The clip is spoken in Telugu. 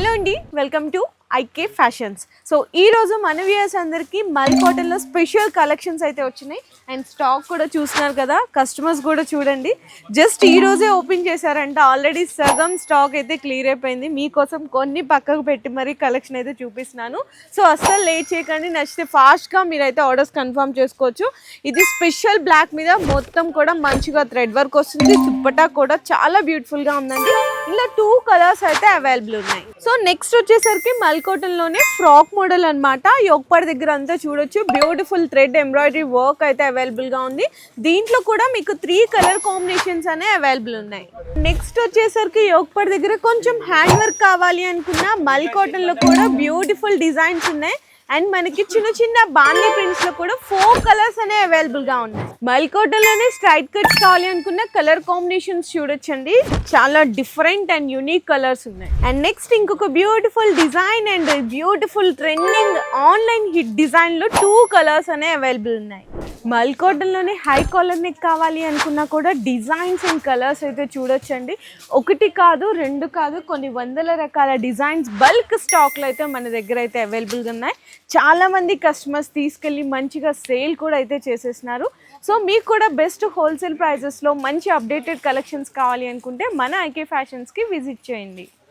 హలో అండి, welcome to IK fashions. So ఈరోజు మన వ్యూయర్స్ అందరికీ మల్ కాటన్లో స్పెషల్ కలెక్షన్స్ అయితే వచ్చినాయి. అండ్ స్టాక్ కూడా చూస్తున్నారు కదా, కస్టమర్స్ కూడా చూడండి. జస్ట్ ఈ రోజే ఓపెన్ చేశారంట, ఆల్రెడీ సగం స్టాక్ అయితే క్లియర్ అయిపోయింది. మీకోసం కొన్ని పక్కకు పెట్టి మరీ కలెక్షన్ అయితే చూపిస్తున్నాను. సో అస్సలు లేట్ చేయకండి, నచ్చితే ఫాస్ట్గా మీరైతే ఆర్డర్స్ కన్ఫర్మ్ చేసుకోవచ్చు. ఇది స్పెషల్ బ్లాక్ మీద మొత్తం కూడా మంచిగా థ్రెడ్ వర్క్ వస్తుంది. దుప్పటా కూడా చాలా బ్యూటిఫుల్గా ఉందండి. ఇలా 2 కలర్స్ అయితే అవైలబుల్ ఉన్నాయి. సో నెక్స్ట్ వచ్చేసరికి మల్ కాటన్ లోనే ఫ్రాక్ మోడల్ అన్నమాట. యోగపాడ్ దగ్గర అంతా చూడొచ్చు, బ్యూటిఫుల్ థ్రెడ్ ఎంబ్రాయిడరీ వర్క్ అయితే అవైలబుల్ గా ఉంది. దీంట్లో కూడా మీకు 3 కలర్ కాంబినేషన్స్ అనే అవైలబుల్ ఉన్నాయి. నెక్స్ట్ వచ్చేసరికి యోగపాడ్ దగ్గర కొంచెం హ్యాండ్ వర్క్ కావాలి అనుకున్న మల్ కాటన్ లో కూడా బ్యూటిఫుల్ డిజైన్స్ ఉన్నాయి. అండ్ మనకి చిన్న చిన్న బాందీ ప్రింట్స్ లో కూడా 4 కలర్స్ అనే అవైలబుల్ గా ఉన్నాయి. మల్ కాటన్ లోనే స్ట్రైట్ కట్స్ కావాలి అనుకున్న కలర్ కాంబినేషన్స్ చూడొచ్చండి, చాలా డిఫరెంట్ అండ్ యూనిక్ కలర్స్ ఉన్నాయి. అండ్ నెక్స్ట్ ఇంకొక beautiful design and beautiful trending online hit design లో 2 కలర్స్ అనే అవైలబుల్ ఉన్నాయి. మల్ కాటన్ లోనే హై కాలర్ నెక్ కావాలి అనుకున్నా కూడా డిజైన్స్ అండ్ కలర్స్ అయితే చూడొచ్చండి. 1 కాదు 2 కాదు, కొన్ని వందల రకాల డిజైన్స్ బల్క్ స్టాక్ లో అయితే మన దగ్గర అయితే అవైలబుల్ గా ఉన్నాయి. చాలా మంది కస్టమర్స్ తీసుకెళ్ళి మంచిగా సేల్ కూడా అయితే చేసేస్తున్నారు. సో మీకు కూడా బెస్ట్ హోల్సేల్ ప్రైజెస్లో మంచి అప్డేటెడ్ కలెక్షన్స్ కావాలి అనుకుంటే మన ఐకే ఫ్యాషన్స్కి విజిట్ చేయండి.